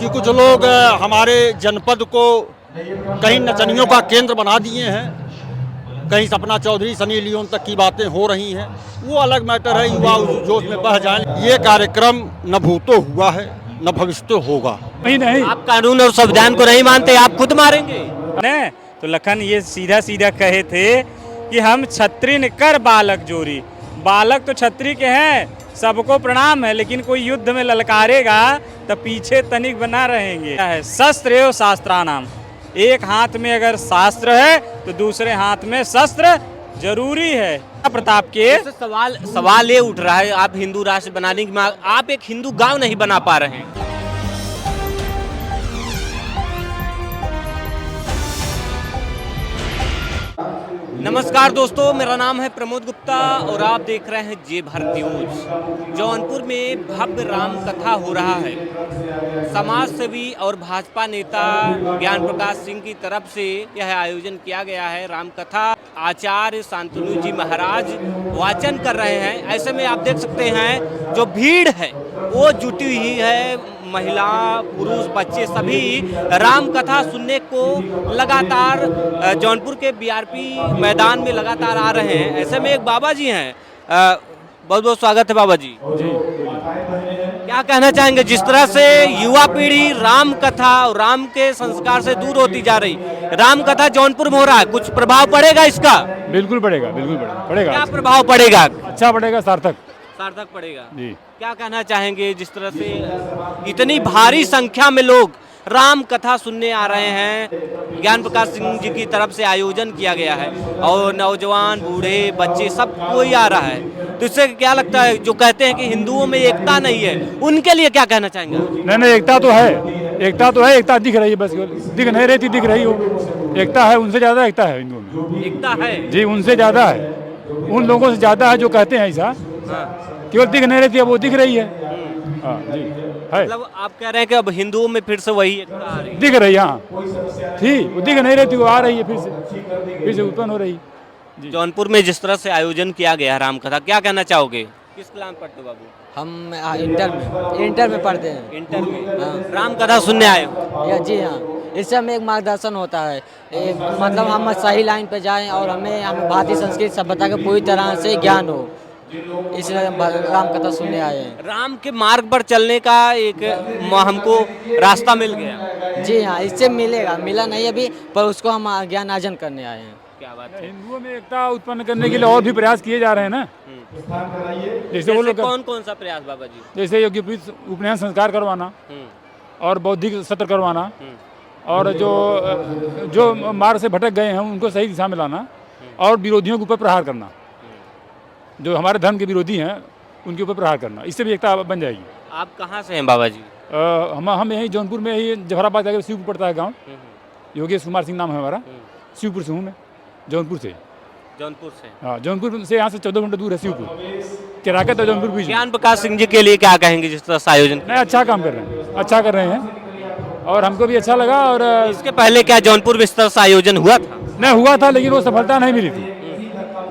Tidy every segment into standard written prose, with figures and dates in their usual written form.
कि कुछ लोग हमारे जनपद को कहीं नचनियों का केंद्र बना दिए हैं, कहीं सपना चौधरी सनी लियोन तक की बातें हो रही हैं, वो अलग मैटर है। युवा उस जोश में बह जाएं। ये कार्यक्रम न भूतो हुआ है न भविष्य होगा। नहीं आप कानून और संविधान को नहीं मानते, आप खुद मारेंगे। ने तो लखन ये सीधा सीधा कहे थे कि हम छत्री कर बालक जोरी। बालक तो छत्री के हैं, सबको प्रणाम है, लेकिन कोई युद्ध में ललकारेगा तो पीछे तनिक बना रहेंगे। शस्त्र एवं शास्त्रानाम, एक हाथ में अगर शास्त्र है तो दूसरे हाथ में शस्त्र जरूरी है। प्रताप के सवाल ये उठ रहा है, आप हिंदू राष्ट्र बनाने की मांग, आप एक हिंदू गांव नहीं बना पा रहे हैं। नमस्कार दोस्तों, मेरा नाम है प्रमोद गुप्ता और आप देख रहे हैं जे भारत न्यूज। जौनपुर में भव्य राम कथा हो रहा है। समाज सेवी और भाजपा नेता ज्ञान प्रकाश सिंह की तरफ से यह आयोजन किया गया है। राम कथा आचार्य शांतनु जी महाराज वाचन कर रहे हैं। ऐसे में आप देख सकते हैं जो भीड़ है वो जुटी हुई है, महिला पुरुष बच्चे सभी राम कथा सुनने को लगातार जौनपुर के बीआरपी मैदान में लगातार आ रहे हैं। ऐसे में एक बाबा जी हैं, बहुत बहुत स्वागत है बाबा जी। क्या कहना चाहेंगे, जिस तरह से युवा पीढ़ी राम कथा और राम के संस्कार से दूर होती जा रही, राम कथा जौनपुर में हो रहा है, कुछ प्रभाव पड़ेगा इसका? बिल्कुल पड़ेगा, बिल्कुल पड़ेगा। क्या प्रभाव पड़ेगा? अच्छा पड़ेगा, सार्थक पड़ेगा जी। क्या कहना चाहेंगे, जिस तरह से इतनी भारी संख्या में लोग राम कथा सुनने आ रहे हैं, ज्ञान प्रकाश सिंह जी की तरफ से आयोजन किया गया है और नौजवान बूढ़े बच्चे सब कोई आ रहा है, तो इससे क्या लगता है, जो कहते हैं कि हिंदुओं में एकता नहीं है, उनके लिए क्या कहना चाहेंगे? नहीं, एकता तो है, एकता दिख रही है, बस दिख नहीं रही थी, दिख रही हो। एकता है, उनसे ज्यादा एकता है हिंदुओं में। एकता है जी, उनसे ज्यादा है, उन लोगों से ज्यादा है जो कहते हैं ऐसा। केवल दिख नहीं रही थी, अब वो दिख रही है। हाँ जी, है। मतलब आप कह रहे हैं कि अब हिंदुओं में फिर से वही एकता आ रही है? दिख रही है, हाँ थी, वो दिख नहीं रही थी, वो आ रही है, फिर से उत्पन्न हो रही। जौनपुर में जिस तरह से आयोजन किया गया राम कथा, क्या कहना चाहोगे? किस क्लास में पढ़ते हो बाबू? हम इंटर में पढ़ते हैं। इंटर में? हाँ। राम कथा सुनने आए हो? या जी हाँ, इससे हमें एक मार्गदर्शन होता है, मतलब हम सही लाइन पे जाएं और हमें भारतीय संस्कृति सभ्यता का पूरी तरह से ज्ञान हो, इसलिए हम राम कथा सुनने आए हैं। राम के मार्ग पर चलने का एक हमको रास्ता मिल गया। जी हाँ, इससे मिला नहीं अभी, पर उसको हम ज्ञान अर्जन करने आए हैं। क्या बात है। हिंदुओं में एकता उत्पन्न करने के लिए और भी प्रयास किए जा रहे हैं ना। जैसे वो लोग कौन सा प्रयास बाबा जी? जैसे योग्य उपनयन संस्कार करवाना और बौद्धिक सत्र करवाना, और जो मार्ग से भटक गए हैं उनको सही दिशा में लाना, और विरोधियों के ऊपर प्रहार करना, जो हमारे धर्म के विरोधी हैं उनके ऊपर प्रहार करना, इससे भी एकता बन जाएगी। आप कहाँ से हैं बाबा जी? हम यहीं जौनपुर में ही जफराबाद जाकर शिवपुर पड़ता है गांव, योगेश कुमार सिंह नाम है हमारा। शिवपुर से हूँ मैं, जौनपुर से। हाँ, जौनपुर से यहाँ से 14 घंटे दूर है शिवपुर, केराकत और जौनपुर बीच। ज्ञान प्रकाश सिंह जी के लिए क्या कहेंगे, जिस तरह से आयोजन? नहीं, अच्छा काम कर रहे हैं, अच्छा कर रहे हैं, और हमको भी अच्छा लगा। और इसके पहले क्या जौनपुर में इस तरह से आयोजन हुआ था? नहीं हुआ था, लेकिन वो सफलता नहीं मिली थी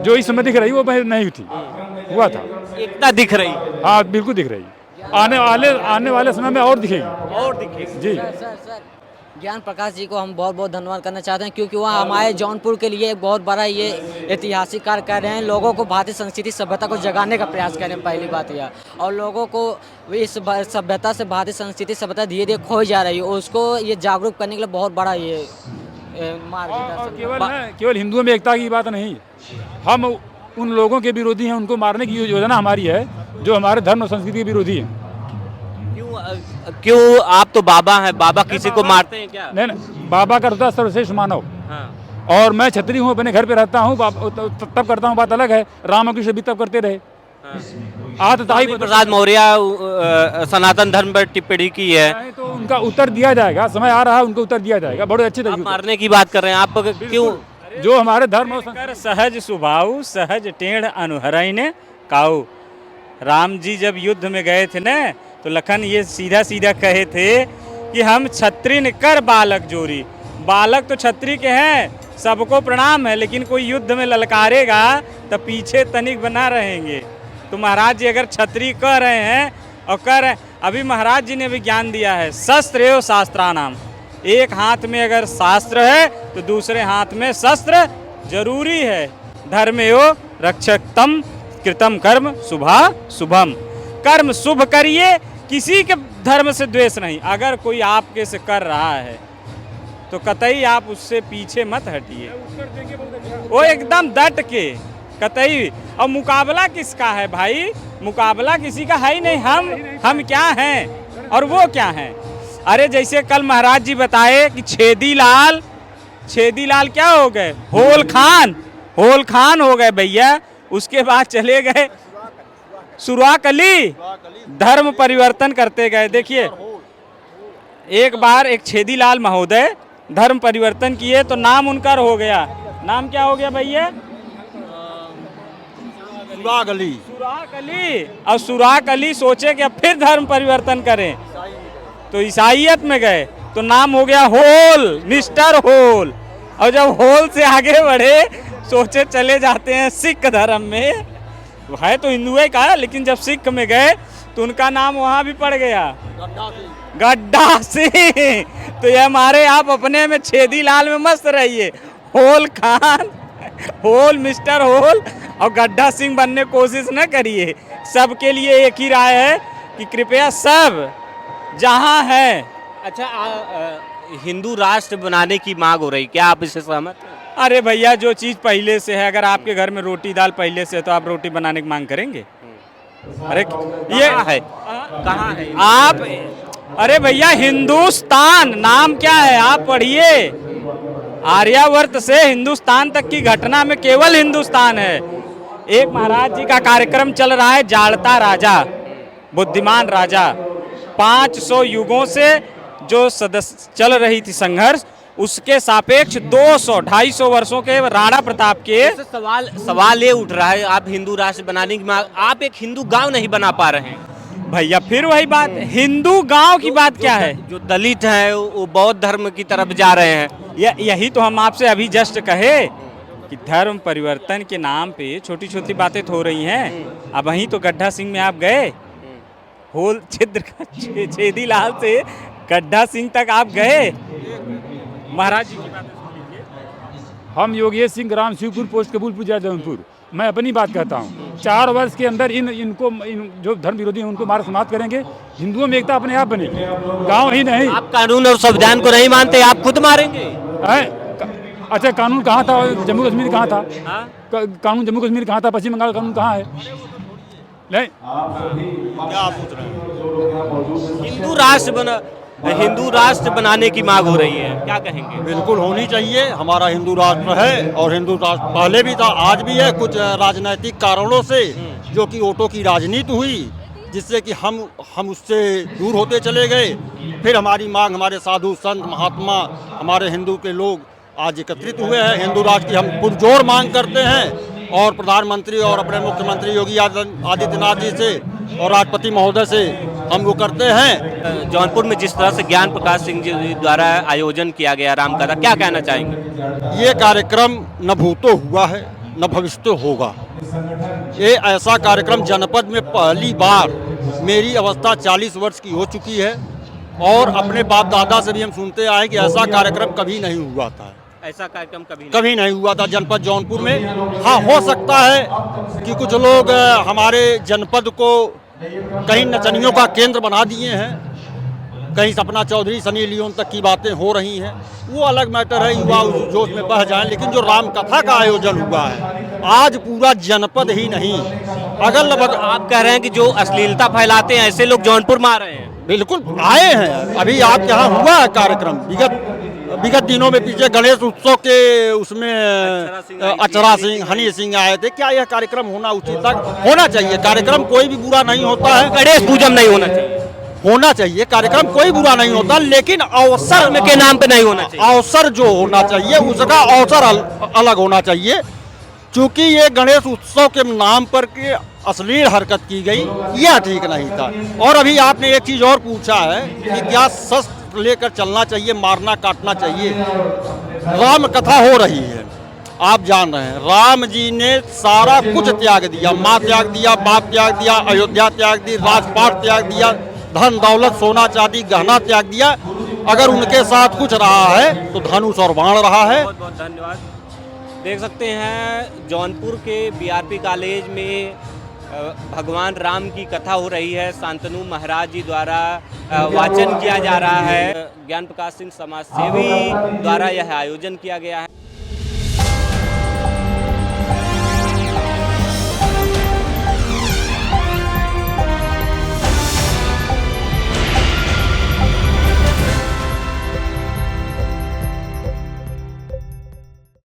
जो इस समय दिख रही, वो नहीं थी, हुआ था। एकता दिख रही? हाँ बिल्कुल दिख रही, आने वाले समय में और दिखेगी जी। सर, ज्ञान प्रकाश जी को हम बहुत बहुत धन्यवाद करना चाहते हैं, क्योंकि वह हमारे जौनपुर के लिए एक बहुत बड़ा ये ऐतिहासिक कार्य कर रहे हैं। लोगों को भारतीय संस्कृति सभ्यता को जगाने का प्रयास कर रहे हैं, पहली बात यह, और लोगों को इस सभ्यता से भारतीय संस्कृति सभ्यता धीरे धीरे खो जा रही है, उसको ये जागरूक करने के लिए बहुत बड़ा ये मार्गदर्शन। केवल हिंदुओं में एकता की बात नहीं, हम उन लोगों के विरोधी हैं, उनको मारने की योजना हमारी है जो हमारे धर्म और संस्कृति के विरोधी हैं। क्यों आप तो बाबा हैं, बाबा किसी को मारते हैं क्या? नहीं, बाबा का होता है सर्वश्रेष्ठ मानव। हाँ। और मैं क्षत्रिय हूँ, अपने घर पे रहता हूँ, तब करता हूँ, बात अलग है। रामकृष्ण भी तब करते रहे। स्वामी प्रसाद मौर्य सनातन धर्म पर टिप्पणी की है, तो उनका उत्तर दिया जाएगा, समय आ रहा है, उनका उत्तर दिया जाएगा बड़े अच्छे तरीके। मारने की बात कर रहे हैं आप, क्यों? जो हमारे धर्म और सहज स्वभाव सहज टेढ़ अनुहरइन काऊ। राम जी जब युद्ध में गए थे ना, तो लखन ये सीधा सीधा कहे थे कि हम छत्री कर बालक जोरी। बालक तो छत्री के हैं, सबको प्रणाम है, लेकिन कोई युद्ध में ललकारेगा तो पीछे तनिक बना रहेंगे। तो महाराज जी अगर छत्री कह रहे हैं और अभी महाराज जी ने भी ज्ञान दिया है, शस्त्र एवं शास्त्रानाम। एक हाथ में अगर शास्त्र है तो दूसरे हाथ में शस्त्र जरूरी है। धर्म एवं रक्षकतम कृतम कर्म शुभा शुभम। कर्म शुभ करिए, किसी के धर्म से द्वेष नहीं। अगर कोई आपके से कर रहा है तो कतई आप उससे पीछे मत हटिए, वो एकदम डट के कतई। और मुकाबला किसका है भाई? मुकाबला किसी का है ही नहीं। हम क्या हैं और वो क्या हैं? अरे जैसे कल महाराज जी बताए कि छेदी लाल क्या हो गए? होल खान हो गए भैया। उसके बाद चले गए सुराक अली, धर्म परिवर्तन करते गए। देखिए, एक बार एक छेदी लाल महोदय धर्म परिवर्तन किए तो नाम उनका हो गया। नाम क्या हो गया भैया? सुराग अली। और सुराग अली सोचे कि अब फिर धर्म परिवर्तन करें तो ईसाईयत में गए तो नाम हो गया होल, मिस्टर होल। और जब होल से आगे बढ़े सोचे चले जाते हैं सिख धर्म में। है तो हिंदू का, लेकिन जब सिख में गए तो उनका नाम वहाँ भी पड़ गया, गड्ढा सिंह। तो ये हमारे आप अपने में छेदी लाल में मस्त रहिए, hole Khan, hole mister hole और गड्ढा सिंह बनने कोशिश न करिए। सबके लिए एक ही राय है कि कृपया सब जहाँ है। अच्छा, हिंदू राष्ट्र बनाने की मांग हो रही, क्या आप इससे सहमत हैं? अरे भैया, जो चीज़ पहले से है, अगर आपके घर में रोटी दाल पहले से है तो आप रोटी बनाने की मांग करेंगे? अरे ये है, कहाँ है आप? अरे भैया, हिंदुस्तान नाम क्या है आप पढ़िए। आर्यावर्त से हिंदुस्तान तक की घटना में केवल हिंदुस्तान है। एक महाराज जी का कार्यक्रम चल रहा है, जाड़ता राजा, बुद्धिमान राजा। 500 युगों से जो सदस्य चल रही थी संघर्ष, उसके सापेक्ष 200-250 वर्षों के राणा प्रताप के। सवाल ये उठ रहा है, आप हिंदू राष्ट्र बनाने की मांग, आप एक हिंदू गांव नहीं बना पा रहे हैं भैया। फिर वही बात, हिंदू गांव की बात क्या है? जो दलित हैं वो बौद्ध धर्म की तरफ जा रहे हैं। यही तो हम आपसे अभी जस्ट कहे कि धर्म परिवर्तन के नाम पे छोटी छोटी बातें हो रही हैं। अब वहीं तो गड्ढा सिंह में आप गए, होल छिद्र का छेदी लाल से गड्ढा सिंह तक आप गए। महाराज जी की बातें सुन लीजिए। हम योगेश सिंह, ग्राम शिवपुर, पोस्ट कबूलपुर, जिला जौनपुर। मैं अपनी बात कहता हूँ, 4 वर्ष के अंदर इनको जो धर्म विरोधी हैं उनको मार समाप्त करेंगे। हिंदुओं में एकता अपने आप बनेगी, गांव ही नहीं। आप कानून और संविधान को नहीं मानते, आप खुद मारेंगे? अच्छा, कानून कहाँ था? जम्मू कश्मीर कहाँ था? कानून जम्मू कश्मीर कहाँ था? पश्चिम बंगाल कानून कहाँ है? नहीं, क्या पूछ रहे हैं? हिंदू राष्ट्र बनाने की मांग हो रही है, क्या कहेंगे? बिल्कुल होनी चाहिए। हमारा हिंदू राष्ट्र है और हिंदू राष्ट्र पहले भी था, आज भी है। कुछ राजनीतिक कारणों से जो कि वोटों की राजनीति हुई, जिससे कि हम उससे दूर होते चले गए। फिर हमारी मांग, हमारे साधु संत महात्मा, हमारे हिंदू के लोग आज एकत्रित हुए हैं। हिंदू राष्ट्र की हम पुरजोर मांग करते हैं और प्रधानमंत्री और अपने मुख्यमंत्री योगी आदित्यनाथ जी से और राष्ट्रपति महोदय से हम वो करते हैं। जौनपुर में जिस तरह से ज्ञान प्रकाश सिंह जी द्वारा आयोजन किया गया रामकथा, क्या कहना चाहेंगे? ये कार्यक्रम न भूतो हुआ है न भविष्य होगा। ये ऐसा कार्यक्रम जनपद में पहली बार, मेरी अवस्था 40 वर्ष की हो चुकी है और अपने बाप दादा से भी हम सुनते आए कि ऐसा कार्यक्रम कभी नहीं हुआ था। ऐसा कार्यक्रम कभी नहीं हुआ था जनपद जौनपुर में। हाँ, हो सकता है कि कुछ लोग हमारे जनपद को कहीं नचनियों का केंद्र बना दिए हैं, कहीं सपना चौधरी, सनी लियोन तक की बातें हो रही हैं, वो अलग मैटर है, युवा उस जोश में बह जाएं। लेकिन जो रामकथा का आयोजन हुआ है, आज पूरा जनपद ही नहीं, अगल लगभग। आप कह रहे हैं कि जो अश्लीलता फैलाते हैं ऐसे लोग जौनपुर में आ रहे हैं? बिल्कुल आए हैं। अभी आपके यहाँ हुआ है कार्यक्रम, विगत दिनों में पीछे गणेश उत्सव के उसमें अचरा सिंह, हनी सिंह आए थे। क्या यह कार्यक्रम होना उचित था? होना चाहिए। कार्यक्रम कोई भी बुरा नहीं होता है, गणेश पूजन नहीं होना चाहिए। कार्यक्रम कोई बुरा नहीं होता, लेकिन अवसर के नाम पे नहीं होना चाहिए। अवसर जो होना चाहिए उसका अवसर अलग होना चाहिए। चूंकि ये गणेश उत्सव के नाम पर के अश्लील हरकत की गई, यह ठीक नहीं था। और अभी आपने एक चीज और पूछा है कि क्या शस्त्र लेकर चलना चाहिए, मारना काटना चाहिए। राम कथा हो रही है, आप जान रहे हैं, राम जी ने सारा कुछ त्याग दिया, माँ त्याग दिया, बाप त्याग दिया, अयोध्या त्याग दी, राजपाट त्याग दिया, धन दौलत सोना चांदी गहना त्याग दिया। अगर उनके साथ कुछ रहा है तो धनुष और बाण रहा है। बहुत बहुत धन्यवाद। देख सकते हैं जौनपुर के बीआरपी कॉलेज में भगवान राम की कथा हो रही है। शांतनु महाराज जी द्वारा वाचन किया जा रहा है। ज्ञान प्रकाश सिंह समाज सेवी द्वारा यह आयोजन किया गया है।